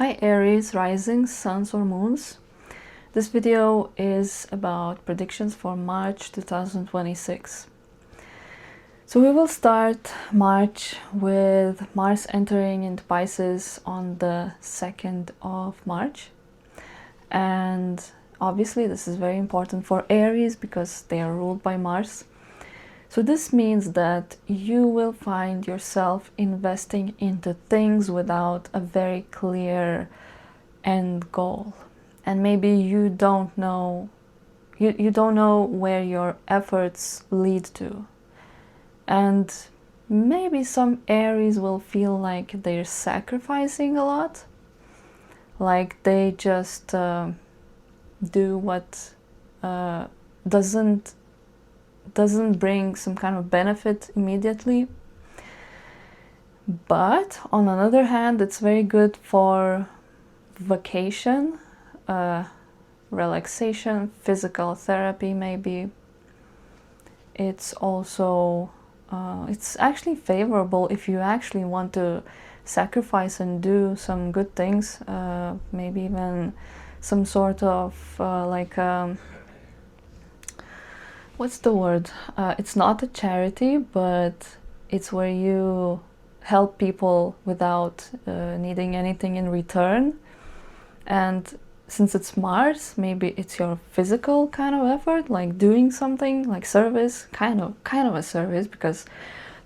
Hi Aries, rising, suns or moons. This video is about predictions for March 2026. So we will start March with Mars entering into Pisces on the 2nd of March. And obviously this is very important for Aries because they are ruled by Mars. So this means that you will find yourself investing into things without a very clear end goal. And maybe you don't know where your efforts lead to. And maybe some Aries will feel like they're sacrificing a lot. Like they just do what doesn't bring some kind of benefit immediately. But on the other hand, it's very good for vacation, relaxation, physical therapy maybe. It's also, it's actually favorable if you actually want to sacrifice and do some good things, maybe even some sort of what's the word? It's not a charity, but it's where you help people without needing anything in return. And since it's Mars, maybe it's your physical kind of effort, like doing something like service, kind of a service, because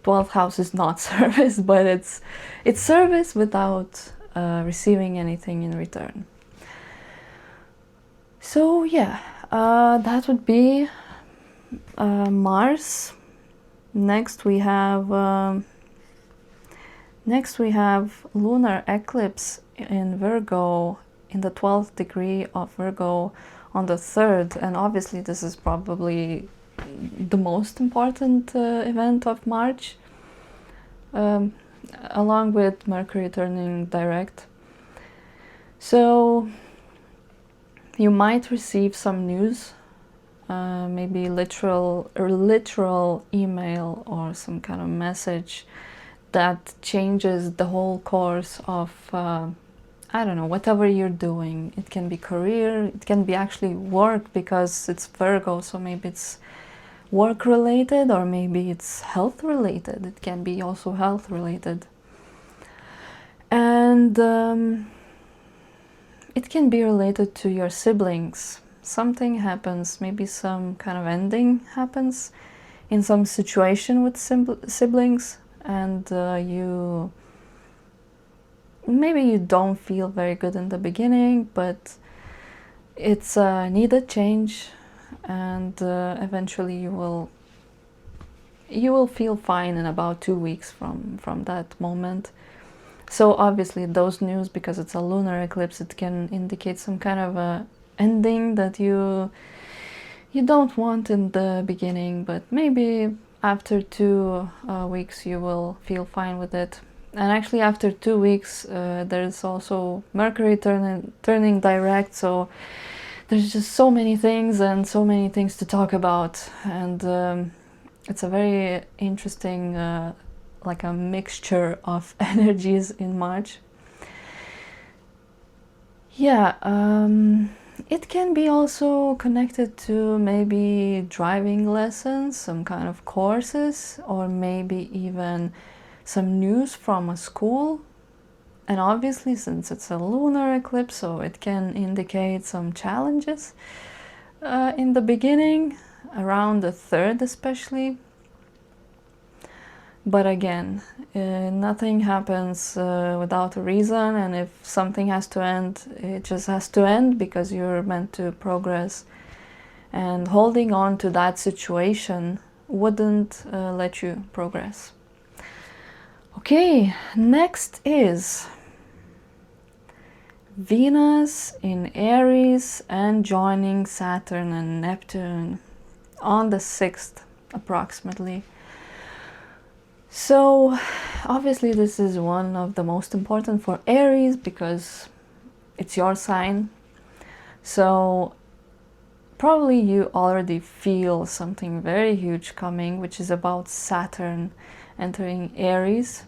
12th house is not service, but it's service without receiving anything in return. So yeah, that would be Mars. Next we have lunar eclipse in Virgo, in the 12th degree of Virgo on the 3rd, and obviously this is probably the most important event of March, along with Mercury turning direct. So you might receive some news, maybe literal email or some kind of message that changes the whole course of I don't know, whatever you're doing. It can be career, it can be actually work, because it's Virgo, so maybe it's work related, or maybe it's health related. It can be also health related. And it can be related to your siblings. Something happens, maybe some kind of ending happens in some situation with siblings, and maybe you don't feel very good in the beginning, but it's a needed change, and eventually you will feel fine in about 2 weeks from that moment. So obviously those news, because it's a lunar eclipse, it can indicate some kind of a ending that you don't want in the beginning, but maybe after 2 weeks you will feel fine with it. And actually after 2 weeks there's also Mercury turning direct, so there's just so many things and so many things to talk about, and it's a very interesting like a mixture of energies in March. Yeah, it can be also connected to maybe driving lessons, some kind of courses, or maybe even some news from a school. And obviously, since it's a lunar eclipse, so it can indicate some challenges in the beginning, around the 3rd especially. But again, nothing happens without a reason, and if something has to end, it just has to end, because you're meant to progress. And holding on to that situation wouldn't let you progress. Okay, next is Venus in Aries and joining Saturn and Neptune on the 6th approximately. So obviously this is one of the most important for Aries because it's your sign. So probably you already feel something very huge coming, which is about Saturn entering Aries.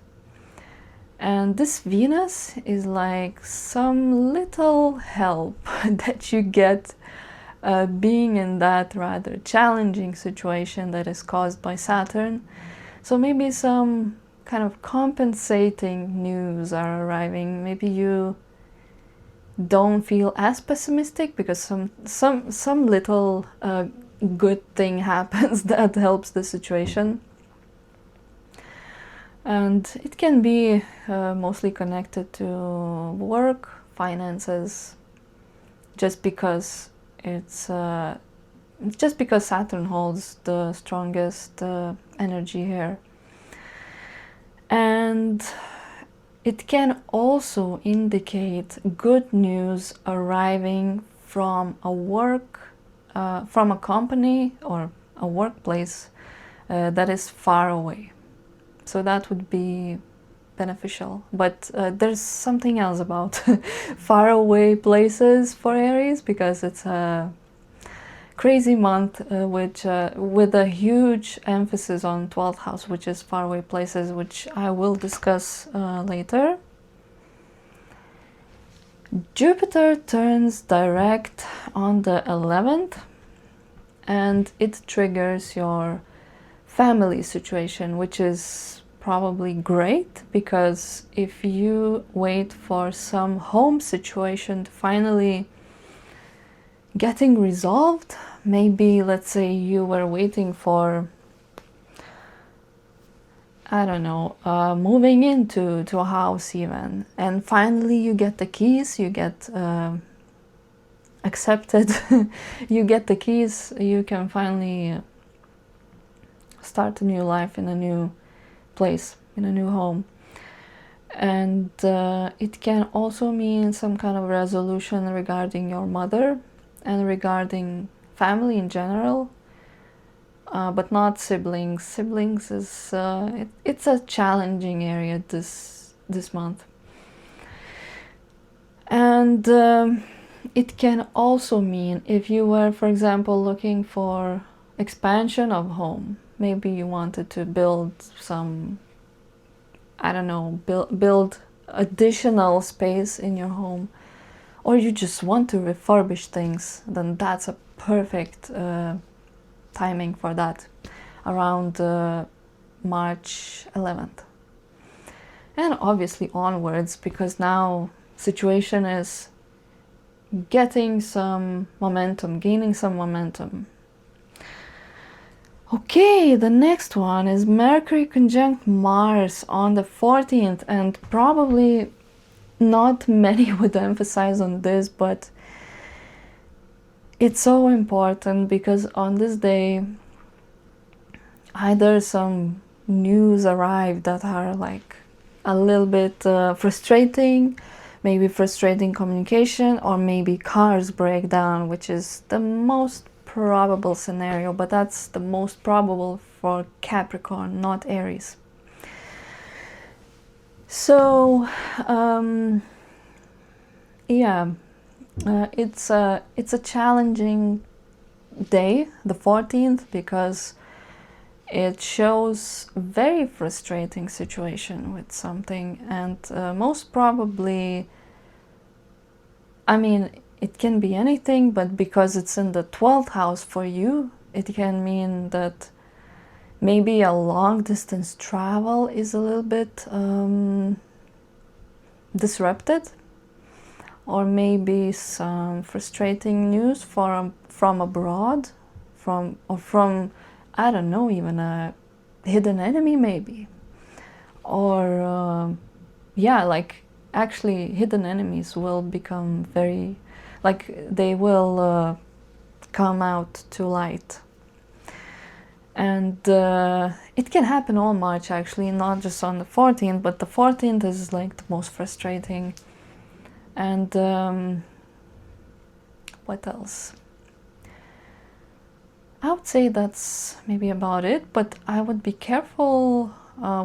And this Venus is like some little help that you get being in that rather challenging situation that is caused by Saturn. So maybe some kind of compensating news are arriving. Maybe you don't feel as pessimistic because some little good thing happens that helps the situation. And it can be mostly connected to work, finances, just because Saturn holds the strongest energy here. And it can also indicate good news arriving from from a company or a workplace that is far away. So that would be beneficial. But there's something else about far away places for Aries, because it's a crazy month with a huge emphasis on 12th house, which is faraway places, which I will discuss later. Jupiter turns direct on the 11th, and it triggers your family situation, which is probably great, because if you wait for some home situation to finally getting resolved, maybe let's say you were waiting for, I don't know, moving into a house even, and finally you get the keys, you get accepted, you get the keys, you can finally start a new life in a new place, in a new home. And it can also mean some kind of resolution regarding your mother and regarding family in general, but not siblings. Siblings is it's a challenging area this month. And it can also mean if you were, for example, looking for expansion of home, maybe you wanted to build some, I don't know, build additional space in your home, or you just want to refurbish things, then that's a perfect timing for that, around March 11th. And obviously onwards, because now situation is getting some momentum, gaining some momentum. Okay, the next one is Mercury conjunct Mars on the 14th, and probably not many would emphasize on this, but it's so important because on this day either some news arrive that are like a little bit frustrating, maybe frustrating communication, or maybe cars break down, which is the most probable scenario, but that's the most probable for Capricorn, not Aries. So yeah, it's a challenging day, the 14th, because it shows very frustrating situation with something, and most probably, I mean, it can be anything, but because it's in the 12th house for you, it can mean that maybe a long distance travel is a little bit disrupted, or maybe some frustrating news from abroad, from I don't know, even a hidden enemy maybe, or yeah, like actually hidden enemies will become very, like they will come out to light. And it can happen all March actually, not just on the 14th, but the 14th is like the most frustrating. And what else? I would say that's maybe about it, but I would be careful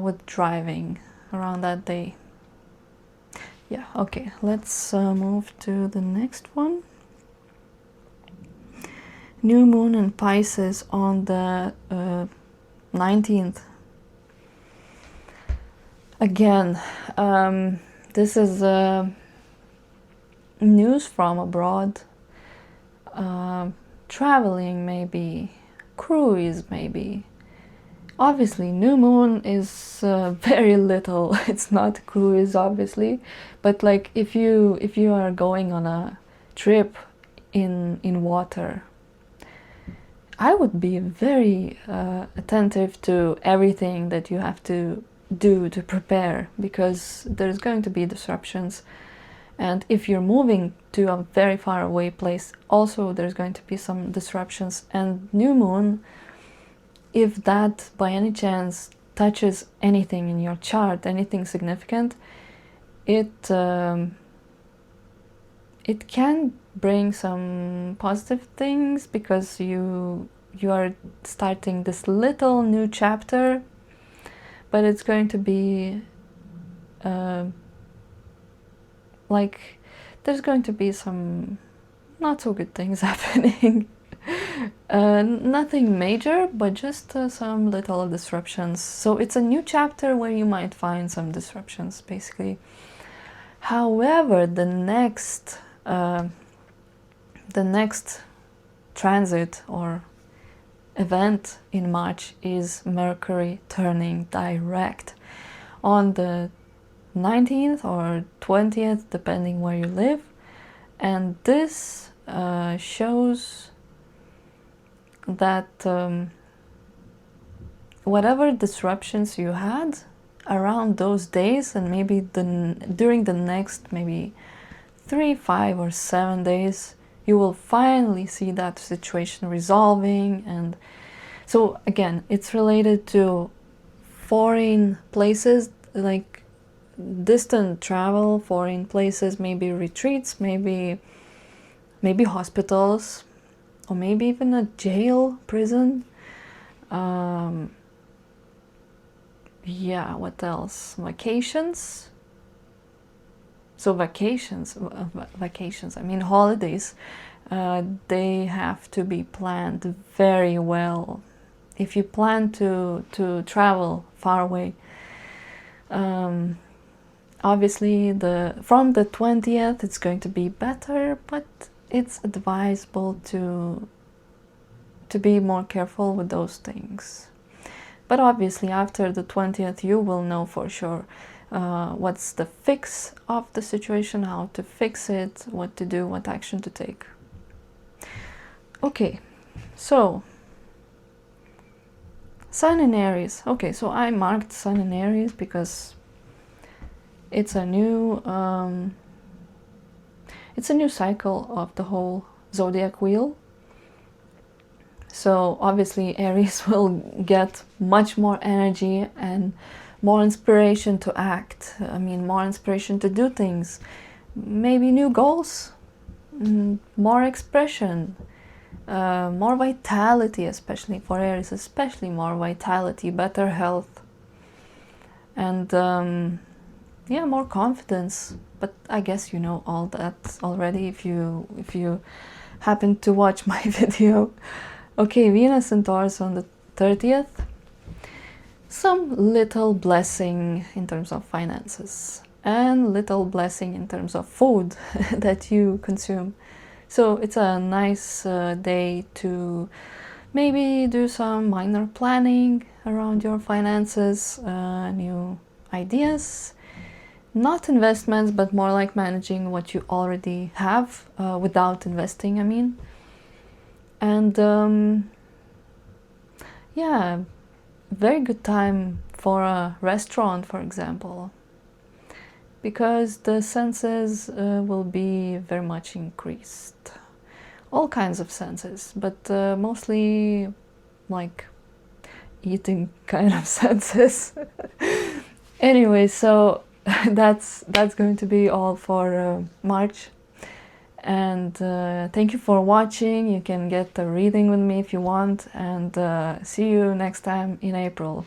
with driving around that day. Yeah, okay, let's move to the next one. New moon in Pisces on the 19th. Again, this is news from abroad, traveling maybe, cruise maybe. Obviously, new moon is very little. It's not cruise, obviously, but like if you are going on a trip in water, I would be very attentive to everything that you have to do to prepare, because there's going to be disruptions. And if you're moving to a very far away place, also there's going to be some disruptions. And new moon, if that by any chance touches anything in your chart, anything significant, it can bring some positive things, because you are starting this little new chapter, but it's going to be like there's going to be some not so good things happening. Nothing major, but just some little disruptions. So it's a new chapter where you might find some disruptions, basically. However, the next transit or event in March is Mercury turning direct on the 19th or 20th, depending where you live. And this shows that whatever disruptions you had around those days, and maybe during the next maybe 3, 5, or 7 days, you will finally see that situation resolving. And so again, it's related to foreign places, like distant travel, foreign places, maybe retreats, maybe hospitals, or maybe even a jail, prison. Yeah, what else? Vacations. So vacations, I mean holidays, they have to be planned very well. If you plan to travel far away, obviously from the 20th it's going to be better, but it's advisable to be more careful with those things. But obviously after the 20th you will know for sure what's the fix of the situation, how to fix it, what to do, what action to take. Okay, so Sun in Aries. Okay, so I marked Sun in Aries because it's a new cycle of the whole zodiac wheel. So obviously Aries will get much more energy and more inspiration to act. I mean, more inspiration to do things, maybe new goals, more expression, more vitality, especially for Aries, especially more vitality, better health, and yeah, more confidence. But I guess you know all that already if you happen to watch my video. Okay, Venus in Taurus on the 30th. Some little blessing in terms of finances and little blessing in terms of food that you consume. So it's a nice day to maybe do some minor planning around your finances, new ideas, not investments, but more like managing what you already have without investing, I mean. And yeah, very good time for a restaurant, for example, because the senses will be very much increased. All kinds of senses, but mostly like eating kind of senses. Anyway, so that's going to be all for March. And thank you for watching. You can get a reading with me if you want, and see you next time in April.